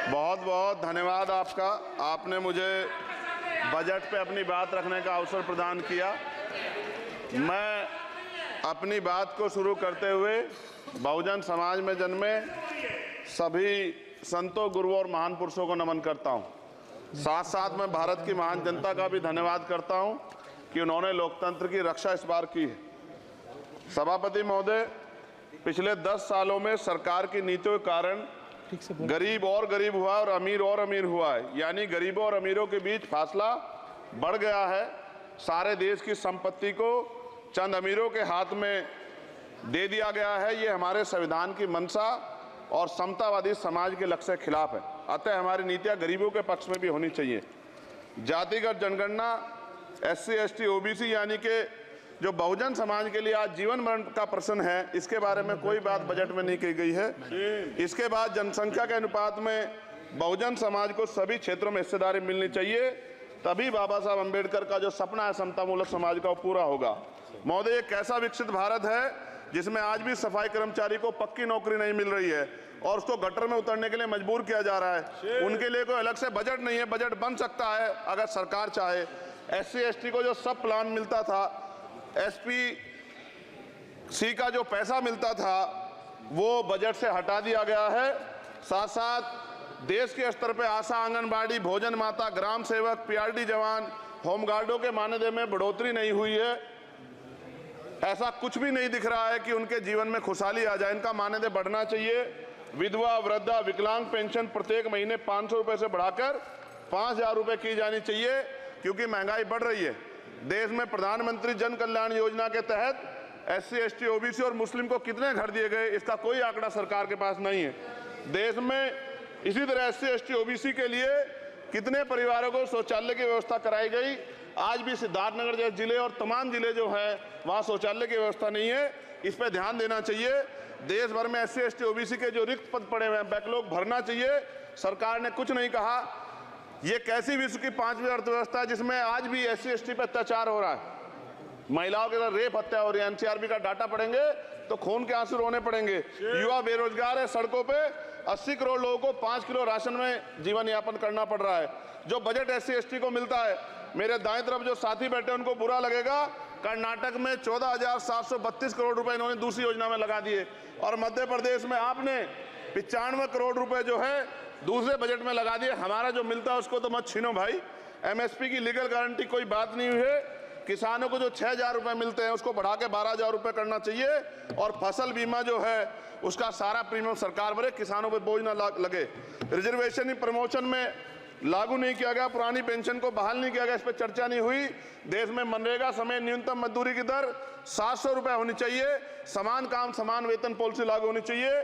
बहुत बहुत धन्यवाद आपका। आपने मुझे बजट पे अपनी बात रखने का अवसर प्रदान किया। मैं अपनी बात को शुरू करते हुए बहुजन समाज में जन्मे सभी संतों, गुरुओं और महान पुरुषों को नमन करता हूं। साथ साथ मैं भारत की महान जनता का भी धन्यवाद करता हूं कि उन्होंने लोकतंत्र की रक्षा इस बार की है। सभापति महोदय, पिछले 10 सालों में सरकार की नीतियों के कारण गरीब और गरीब हुआ और अमीर हुआ है, यानी गरीबों और अमीरों के बीच फासला बढ़ गया है। सारे देश की संपत्ति को चंद अमीरों के हाथ में दे दिया गया है। ये हमारे संविधान की मंशा और समतावादी समाज के लक्ष्य के खिलाफ है। अतः हमारी नीतियां गरीबों के पक्ष में भी होनी चाहिए। जातिगत जनगणना, SC, ST, OBC यानी कि जो बहुजन समाज के लिए आज जीवन मरण का प्रश्न है, इसके बारे में कोई बात बजट में नहीं की गई है। इसके बाद जनसंख्या के अनुपात में बहुजन समाज को सभी क्षेत्रों में हिस्सेदारी मिलनी चाहिए, तभी बाबा साहब अम्बेडकर का जो सपना है समतामूलक समाज का, वो पूरा होगा। महोदय, एक ऐसा विकसित भारत है जिसमें आज भी सफाई कर्मचारी को पक्की नौकरी नहीं मिल रही है और उसको गटर में उतरने के लिए मजबूर किया जा रहा है। उनके लिए कोई अलग से बजट नहीं है। बजट बन सकता है अगर सरकार चाहे। SC, ST को जो सब प्लान मिलता था, SPC का जो पैसा मिलता था, वो बजट से हटा दिया गया है। साथ साथ देश के स्तर पे आशा, आंगनबाड़ी, भोजन माता, ग्राम सेवक, PRD जवान, होमगार्डों के मानदेय में बढ़ोतरी नहीं हुई है। ऐसा कुछ भी नहीं दिख रहा है कि उनके जीवन में खुशहाली आ जाए। इनका मानदेय बढ़ना चाहिए। विधवा, वृद्धा, विकलांग पेंशन प्रत्येक महीने 500 रुपए से बढ़ाकर 5000 रुपए की जानी चाहिए, क्योंकि महंगाई बढ़ रही है। देश में प्रधानमंत्री जन कल्याण योजना के तहत SC, ST, OBC और मुस्लिम को कितने घर दिए गए, इसका कोई आंकड़ा सरकार के पास नहीं है। देश में इसी तरह SC, ST, OBC के लिए कितने परिवारों को शौचालय की व्यवस्था कराई गई। आज भी सिद्धार्थनगर जैसे जिले और तमाम जिले जो है वहाँ शौचालय की व्यवस्था नहीं है। इस पर ध्यान देना चाहिए। देश भर में SC, ST, OBC के जो रिक्त पद पड़े हुए हैं, बैकलॉग भरना चाहिए। सरकार ने कुछ नहीं कहा। ये कैसी विश्व की 5वीं अर्थव्यवस्था है जिसमें आज भी SC, ST पे अत्याचार हो रहा है, महिलाओं के साथ रेप हत्या हो रही है। NCRB का डाटा पढ़ेंगे तो खून के आंसू रोने पड़ेंगे। युवा बेरोजगार है, सड़कों पे 80 करोड़ लोगों को 5 किलो राशन में जीवन यापन करना पड़ रहा है। जो बजट SC, ST को मिलता है, मेरे दाएं तरफ जो साथी बैठे उनको बुरा लगेगा, कर्नाटक में 14,732 करोड़ रुपए इन्होंने दूसरी योजना में लगा दिए और मध्य प्रदेश में आपने 95 करोड़ रुपए जो है दूसरे बजट में लगा दिए। हमारा जो मिलता है उसको तो मत छीनो भाई। MSP की लीगल गारंटी कोई बात नहीं हुई है। किसानों को जो 6,000 रुपए मिलते हैं उसको बढ़ा के 12,000 रुपए करना चाहिए और फसल बीमा जो है उसका सारा प्रीमियम सरकार भरे, किसानों पर बोझ ना लगे। रिजर्वेशन प्रमोशन में लागू नहीं किया गया, पुरानी पेंशन को बहाल नहीं किया गया, इस पर चर्चा नहीं हुई। देश में मनरेगा समय न्यूनतम मजदूरी की दर 700 रुपए होनी चाहिए। समान काम समान वेतन पॉलिसी लागू होनी चाहिए।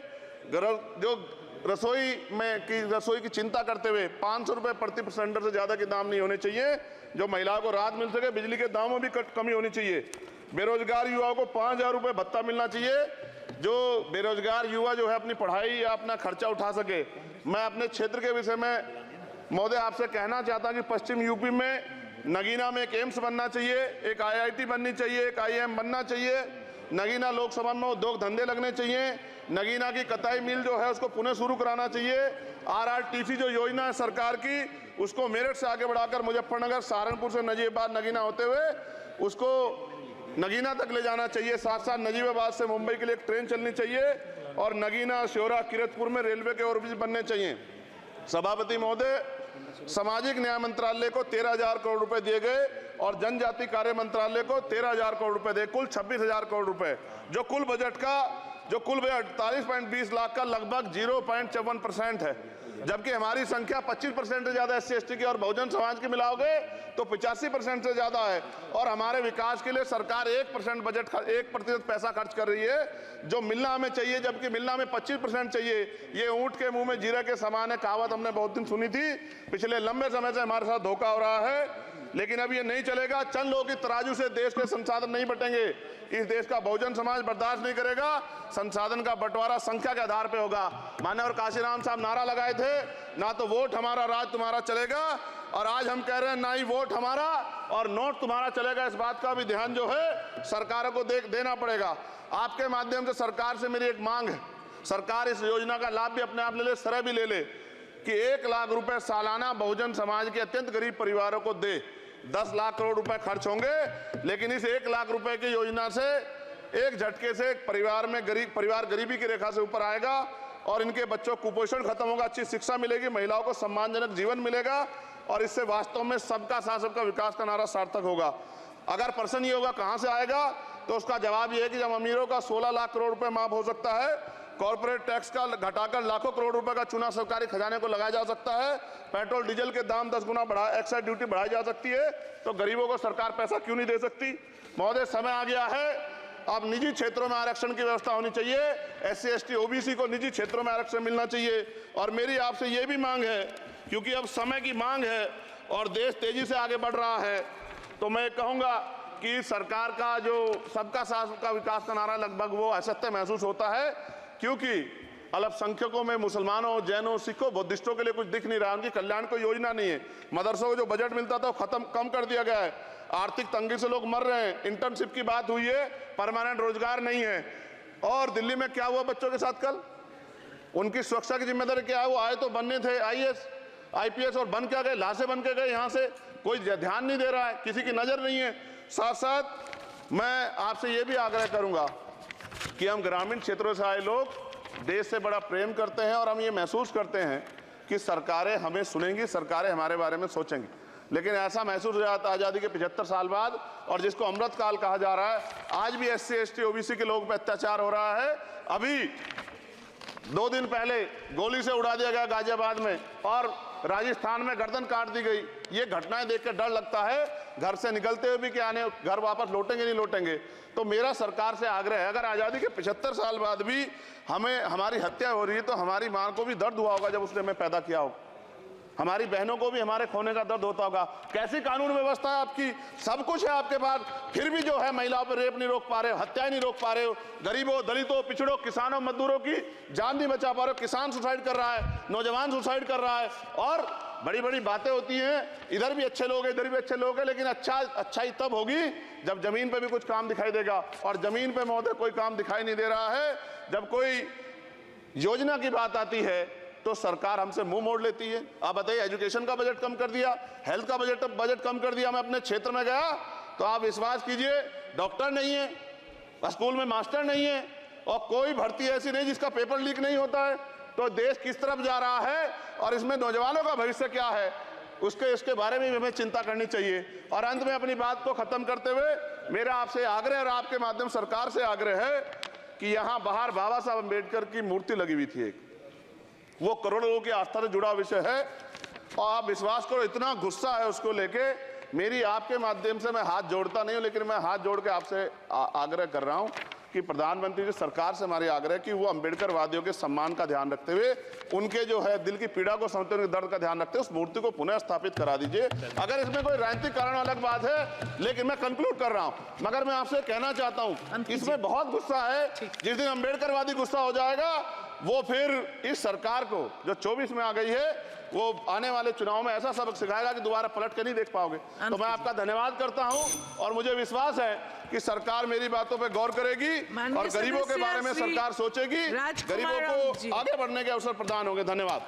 जो रसोई की चिंता करते हुए 500 रुपए प्रति सिलेंडर से ज्यादा के दाम नहीं होने चाहिए, जो महिलाओं को राहत मिल सके। बिजली के दामों में भी कमी होनी चाहिए। बेरोजगार युवाओं को 5,000 रुपए भत्ता मिलना चाहिए, जो बेरोजगार युवा जो है अपनी पढ़ाई या अपना खर्चा उठा सके। मैं अपने क्षेत्र के विषय में महोदय आपसे कहना चाहता हूं कि पश्चिम यूपी में नगीना में एक एम्स बनना चाहिए, एक IIT बननी चाहिए, एक IIM बनना चाहिए। नगीना लोकसभा में उद्योग धंधे लगने चाहिए। नगीना की कताई मिल जो है उसको पुनः शुरू कराना चाहिए। RRTC जो योजना है सरकार की, उसको मेरठ से आगे बढ़ाकर मुजफ्फरनगर, सहारनपुर से नजीबाबाद नगीना होते हुए उसको नगीना तक ले जाना चाहिए। साथ साथ नजीबाबाद से मुंबई के लिए एक ट्रेन चलनी चाहिए और नगीना, श्योरा, किरतपुर में रेलवे के ओवरब्रिज बनने चाहिए। सभापति महोदय, सामाजिक न्याय मंत्रालय को 13,000 करोड़ रुपए दिए गए और जनजाति कार्य मंत्रालय को 13,000 करोड़ रुपए दिए, कुल 26,000 करोड़ रुपए, जो कुल बजट 48.20 लाख का लगभग 0.54% है। जबकि हमारी संख्या 25% से ज्यादा SC, ST की और बहुजन समाज की मिलाओगे तो 85% से ज्यादा है। और हमारे विकास के लिए सरकार 1% बजट 1% पैसा खर्च कर रही है, जो मिलना हमें चाहिए, जबकि मिलना हमें 25% चाहिए। ये ऊंट के मुंह में जीरा के समान है, कहावत हमने बहुत दिन सुनी थी। पिछले लंबे समय से हमारे साथ धोखा हो रहा है, लेकिन अब ये नहीं चलेगा। चंद लोगों की तराजू से देश के संसाधन नहीं बटेंगे। इस देश का बहुजन समाज बर्दाश्त नहीं करेगा। संसाधन का बंटवारा संख्या के आधार पे होगा। माननीय काशीराम साहब नारा लगाए थे, ना तो वोट हमारा राज तुम्हारा चलेगा, और आज हम कह रहे हैं ना ही वोट हमारा और नोट तुम्हारा चलेगा। इस बात का भी ध्यान जो है सरकारों को देना पड़ेगा। आपके माध्यम से सरकार से मेरी एक मांग है, सरकार इस योजना का लाभ भी अपने आप ले ले, सरह भी ले ले। कि 1 लाख रुपए सालाना बहुजन समाज के अत्यंत गरीब परिवारों को दे। 10 लाख करोड़ रुपए खर्च होंगे, लेकिन इस 1 लाख रुपए की योजना से एक झटके से परिवार गरीबी की रेखा से ऊपर आएगा और इनके बच्चों को कुपोषण खत्म होगा, अच्छी शिक्षा मिलेगी, महिलाओं को सम्मानजनक जीवन मिलेगा और इससे वास्तव में सबका साथ सबका विकास का नारा सार्थक होगा। अगर प्रश्न ये होगा कहां से आएगा, तो उसका जवाब ये है कि जब अमीरों का 16 लाख करोड़ रुपए माफ हो सकता है, कॉर्पोरेट टैक्स का घटाकर लाखों करोड़ रुपए का चूना सरकारी खजाने को लगाया जा सकता है, पेट्रोल डीजल के दाम 10 गुना एक्साइज ड्यूटी बढ़ाई जा सकती है, तो गरीबों को सरकार पैसा क्यों नहीं दे सकती। महोदय, समय आ गया है, अब निजी क्षेत्रों में आरक्षण की व्यवस्था होनी चाहिए। SC ST OBC को निजी क्षेत्रों में आरक्षण मिलना चाहिए। और मेरी आपसे ये भी मांग है, क्योंकि अब समय की मांग है और देश तेजी से आगे बढ़ रहा है, तो मैं कहूंगा कि सरकार का जो सबका साथ सबका विकास का नारा लगभग वो असत्य महसूस होता है, क्योंकि अल्पसंख्यकों में मुसलमानों, जैनों, सिखों, बुद्धिस्टों के लिए कुछ दिख नहीं रहा, उनकी कल्याण कोई योजना नहीं है। मदरसों को जो बजट मिलता था वो कम कर दिया गया है। आर्थिक तंगी से लोग मर रहे हैं। इंटर्नशिप की बात हुई है, परमानेंट रोजगार नहीं है। और दिल्ली में क्या हुआ बच्चों के साथ कल, उनकी सुरक्षा की जिम्मेदारी क्या है? वो आए तो बनने थे IAS IPS और बन क्या गए, लाशें बन के गए। यहाँ से कोई ध्यान नहीं दे रहा है, किसी की नजर नहीं है। साथ साथ मैं आपसे ये भी आग्रह करूंगा कि हम ग्रामीण क्षेत्रों से आए लोग देश से बड़ा प्रेम करते हैं और हम ये महसूस करते हैं कि सरकारें हमें सुनेंगी, सरकारें हमारे बारे में सोचेंगी। लेकिन ऐसा महसूस हो जाता है आज़ादी के 75 साल बाद, और जिसको अमृत काल कहा जा रहा है, आज भी SC ST OBC के लोगों पर अत्याचार हो रहा है। अभी 2 दिन पहले गोली से उड़ा दिया गया गाजियाबाद में और राजस्थान में गर्दन काट दी गई। ये घटनाएं देख कर डर लगता है, घर से निकलते हुए भी कि आने घर वापस लौटेंगे नहीं लौटेंगे। तो मेरा सरकार से आग्रह है, अगर आज़ादी के 75 साल बाद भी हमारी हत्या हो रही है, तो हमारी मां को भी दर्द हुआ होगा जब उसने हमें पैदा किया हो, हमारी बहनों को भी हमारे खोने का दर्द होता होगा। कैसी कानून व्यवस्था है आपकी, सब कुछ है आपके पास, फिर भी जो है महिलाओं पर रेप नहीं रोक पा रहे हो, हत्याएं नहीं रोक पा रहे हो, गरीबों, दलितों, पिछड़ों, किसानों, मजदूरों की जान नहीं बचा पा रहे हो। किसान सुसाइड कर रहा है, नौजवान सुसाइड कर रहा है, और बड़ी बड़ी बातें होती हैं, इधर भी अच्छे लोग हैं, इधर भी अच्छे लोग हैं, लेकिन अच्छाई तब होगी जब जमीन पे भी कुछ काम दिखाई देगा। और जमीन पे महोदय कोई काम दिखाई नहीं दे रहा है। जब कोई योजना की बात आती है तो सरकार हमसे मुंह मोड़ लेती है। आप बताइए, एजुकेशन का बजट कम कर दिया, हेल्थ का बजट कम कर दिया। मैं अपने क्षेत्र में गया तो आप विश्वास कीजिए, डॉक्टर नहीं है, स्कूल में मास्टर नहीं है, और कोई भर्ती ऐसी नहीं जिसका पेपर लीक नहीं होता है। तो देश किस तरफ जा रहा है और इसमें नौजवानों का भविष्य क्या है, उसके बारे में भी हमें चिंता करनी चाहिए। और अंत में अपनी बात को खत्म करते हुए मेरा आपसे आग्रह और आपके माध्यम सरकार से आग्रह है कि यहाँ बाहर बाबा साहब अम्बेडकर की मूर्ति लगी हुई थी एक, वो करोड़ों लोगों की आस्था से जुड़ा विषय है, और आप विश्वास करो इतना गुस्सा है उसको लेके। मेरी आपके माध्यम से मैं हाथ जोड़ता नहीं हूं, लेकिन मैं हाथ जोड़ के आपसे आग्रह कर रहा हूं कि प्रधानमंत्री जी, सरकार से हमारी आग्रह कि वो अम्बेडकर वादियों के सम्मान का ध्यान रखते हुए, उनके जो है दिल की पीड़ा को समझते हुए, दर्द का ध्यान रखते हुए उस मूर्ति को पुनः स्थापित करा दीजिए। अगर इसमें कोई राजनीतिक कारण अलग बात है, लेकिन मैं कंक्लूड कर रहा हूं। मगर मैं आपसे कहना चाहता हूं, इसमें बहुत गुस्सा है। जिस दिन अम्बेडकर वादी गुस्सा हो जाएगा, वो फिर इस सरकार को जो 24 में आ गई है, वो आने वाले चुनाव में ऐसा सबक सिखाएगा कि दोबारा पलट के नहीं देख पाओगे। तो मैं आपका धन्यवाद करता हूं, और मुझे विश्वास है कि सरकार मेरी बातों पे गौर करेगी और गरीबों के बारे में सरकार सोचेगी, गरीबों को आगे बढ़ने के अवसर प्रदान होंगे। धन्यवाद।